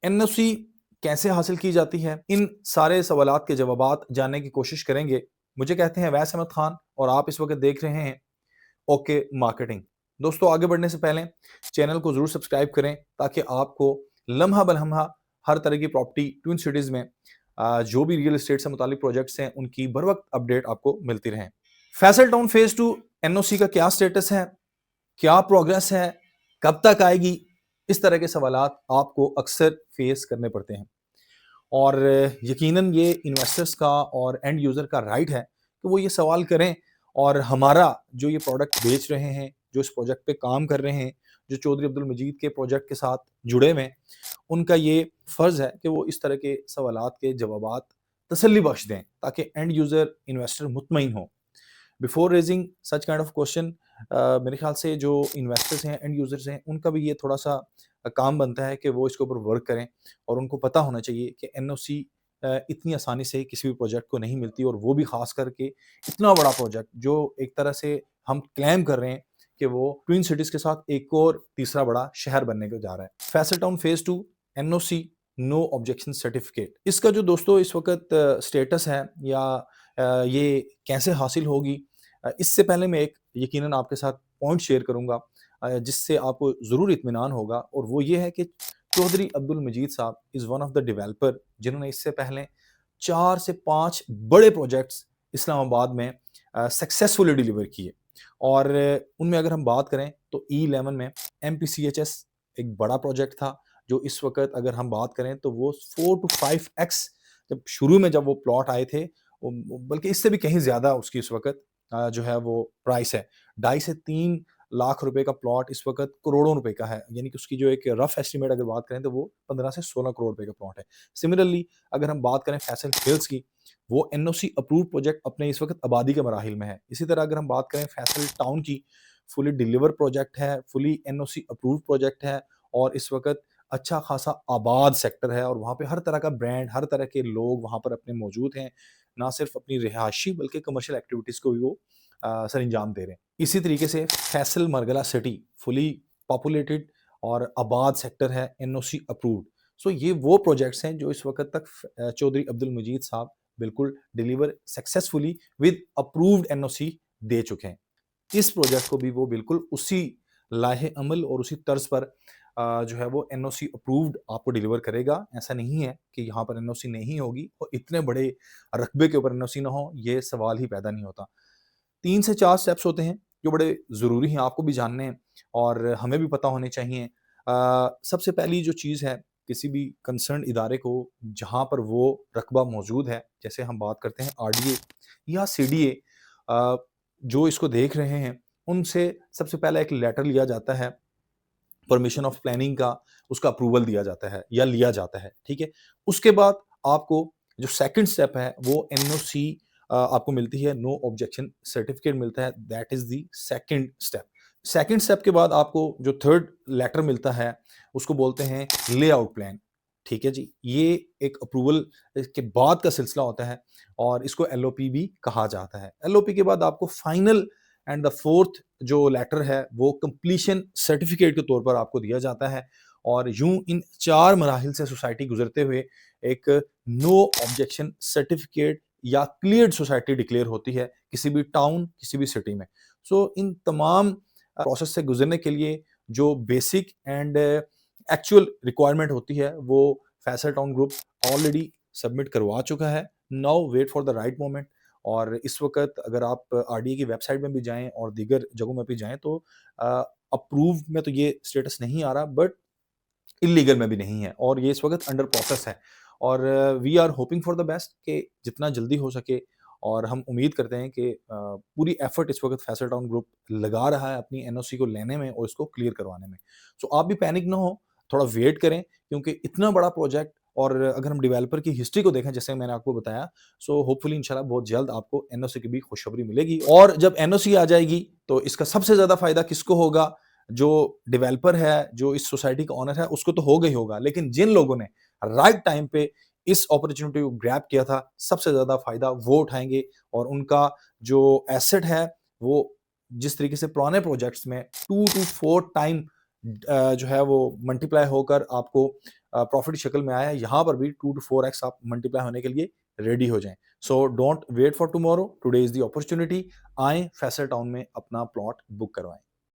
NOC कैसे हासिल की जाती है? इन सारे सवालात के जवाबात जानने की कोशिश करेंगे। मुझे कहते हैं अवैस अहमद खान और आप इस वक़्त देख रहे हैं ओके मार्केटिंग। दोस्तों आगे बढ़ने से पहले चैनल को ज़रूर सब्सक्राइब करें ताकि आपको लम्हा बलम्हा हर तरह की प्रॉपर्टी ट्विन सिटीज़ में जो भी रियल एस्टेट से मुतालिक प्रोजेक्ट्स हैं उनकी बर वक़्त अपडेट आपको मिलती रहें। फैसल टाउन फेज़ 2 एनओसी का क्या स्टेटस है? क्या प्रोग्रेस है? कब तक आएगी? इस तरह के सवालात आपको अक्सर फेस करने पड़ते हैं और यकीनन ये इन्वेस्टर्स का और एंड यूज़र का राइट है कि वो ये सवाल करें और हमारा जो ये प्रोडक्ट बेच रहे हैं, जो इस प्रोजेक्ट पे काम कर रहे हैं, जो चौधरी अब्दुल मजीद के प्रोजेक्ट के साथ जुड़े हुए हैं, उनका ये फ़र्ज़ है कि वो इस तरह के सवालात के जवाबात तसल्ली बख्श दें ताकि एंड यूज़र इन्वेस्टर मुतमईन हो। Before raising such kind of question मेरे ख्याल से जो इन्वेस्टर्स हैं एंड यूजर्स हैं उनका भी ये थोड़ा सा काम बनता है कि वो इसके ऊपर वर्क करें और उनको पता होना चाहिए कि एनओसी इतनी आसानी से किसी भी प्रोजेक्ट को नहीं मिलती और वो भी खास करके इतना बड़ा प्रोजेक्ट जो एक तरह से हम क्लेम कर रहे हैं कि वो ट्विन सिटीज के साथ एक और तीसरा बड़ा शहर बनने को जा रहा है। Faisal town phase 2 NOC no objection certificate, इसका जो दोस्तों इस वक्त स्टेटस है या ये कैसे हासिल होगी, इससे पहले मैं एक यकीनन आपके साथ पॉइंट शेयर करूँगा जिससे आपको ज़रूर इत्मीनान होगा और वो ये है कि चौधरी अब्दुल मजीद साहब is one of the developer जिन्होंने इससे पहले 4 से 5 बड़े प्रोजेक्ट्स इस्लामाबाद में सक्सेसफुली डिलीवर किए और उनमें अगर हम बात करें तो E11 में एमपीसीएचएस एक बड़ा प्रोजेक्ट था, जो इस वक़्त अगर हम बात करें तो वो 4 टू 5x जब शुरू में जब वो प्लॉट आए थे, बल्कि इससे भी कहीं ज़्यादा उसकी इस वक़्त जो है वो प्राइस है। 2.5 से 3 लाख रुपए का प्लॉट इस वक़्त करोड़ों रुपए का है। यानी कि उसकी जो एक रफ़ एस्टिमेट अगर बात करें तो वो 15 से 16 करोड़ रुपए का प्लॉट है। सिमिलरली अगर हम बात करें फैसल हिल्स की, वो एनओसी अप्रूव्ड प्रोजेक्ट अपने इस वक़्त आबादी के मराहिल में है। इसी तरह अगर हम बात करें फैसल टाउन की, फुली डिलीवर प्रोजेक्ट है, फुली एनओसी अप्रूव्ड प्रोजेक्ट है और इस वक़्त अच्छा खासा आबाद सेक्टर है और वहाँ पे हर तरह का ब्रांड, हर तरह के लोग वहाँ पर अपने मौजूद हैं। ना सिर्फ अपनी रिहायशी बल्कि कमर्शियल एक्टिविटीज़ को भी वो सरअंजाम दे रहे हैं। इसी तरीके से Faisal Margalla city fully populated और आबाद सेक्टर है, एनओसी अप्रूव्ड। सो ये वो प्रोजेक्ट्स हैं जो इस वक़्त तक चौधरी अब्दुल मजीद साहब बिल्कुल deliver successfully with approved NOC दे चुके हैं। इस प्रोजेक्ट को भी वो बिल्कुल उसी लाहे अमल और उसी तर्ज पर जो है वो एनओसी अप्रूव्ड आपको डिलीवर करेगा। ऐसा नहीं है कि यहाँ पर एनओसी नहीं होगी और इतने बड़े रकबे के ऊपर एनओसी ना हो, ये सवाल ही पैदा नहीं होता। 3 से 4 स्टेप्स होते हैं जो बड़े ज़रूरी हैं, आपको भी जानने हैं और हमें भी पता होने चाहिए। सबसे पहली जो चीज़ है, किसी भी कंसर्न इदारे को जहाँ पर वो रकबा मौजूद है, जैसे हम बात करते हैं आरडीए या सीडीए, अ, जो इसको देख रहे हैं, उनसे सबसे पहले एक लेटर लिया जाता है, परमिशन ऑफ प्लानिंग का, उसका अप्रूवल दिया जाता है या लिया जाता है, ठीक है? उसके बाद आपको जो सेकंड स्टेप है वो एनओसी आपको मिलती है, नो ऑब्जेक्शन सर्टिफिकेट मिलता है, that is the second step. Second step के बाद आपको जो थर्ड लेटर मिलता है, उसको बोलते हैं लेआउट प्लान, ठीक है जी? ये एक अप्रूवल के बाद का सिलसिला होता है और इसको एलओपी भी कहा जाता है। एलओपी के बाद आपको फाइनल एंड द फोर्थ जो लेटर है वो कंप्लीशन सर्टिफिकेट के तौर पर आपको दिया जाता है और यूं इन 4 मराहिल से सोसाइटी गुजरते हुए एक नो ऑब्जेक्शन सर्टिफिकेट या क्लियर्ड सोसाइटी डिक्लेयर होती है किसी भी टाउन, किसी भी सिटी में। सो इन तमाम प्रोसेस से गुजरने के लिए जो बेसिक एंड एक्चुअल रिक्वायरमेंट होती है वो Faisal town group already submit करवा चुका है। Now wait for the right moment. और इस वक़्त अगर आप आरडीए की वेबसाइट में भी जाएँ और दीगर जगहों में भी जाएँ तो अप्रूव में तो ये स्टेटस नहीं आ रहा, बट इल्लीगल में भी नहीं है और ये इस वक़्त अंडर प्रोसेस है और we are hoping for the best कि जितना जल्दी हो सके और हम उम्मीद करते हैं कि पूरी एफर्ट इस वक़्त फैसल टाउन ग्रुप लगा रहा है अपनी एनओसी को लेने में और इसको क्लियर करवाने में। सो आप भी पैनिक ना हो, थोड़ा वेट करें क्योंकि इतना बड़ा प्रोजेक्ट और अगर हम डेवलपर की हिस्ट्री को देखें जैसे मैंने आपको बताया, सो होपफुली इंशाल्लाह बहुत जल्द आपको एनओसी की भी खुशखबरी मिलेगी और जब एनओसी आ जाएगी तो इसका सबसे ज़्यादा फ़ायदा किसको होगा? जो डेवलपर है, जो इस सोसाइटी का ओनर है, उसको तो होगा ही होगा, लेकिन जिन लोगों ने राइट टाइम पे इस अपॉर्चुनिटी को ग्रैब किया था, सबसे ज़्यादा फ़ायदा वो उठाएँगे और उनका जो एसेट है, वो जिस तरीके से पुराने प्रोजेक्ट्स में 2 टू 4 टाइम जो है वो मल्टीप्लाई होकर आपको प्रॉफिट की शक्ल में आया है, यहाँ पर भी 2 टू 4x आप मल्टीप्लाई होने के लिए रेडी हो जाएं। So don't wait for tomorrow, today is the opportunity. आएं फैसल टाउन में अपना प्लॉट बुक करवाएं।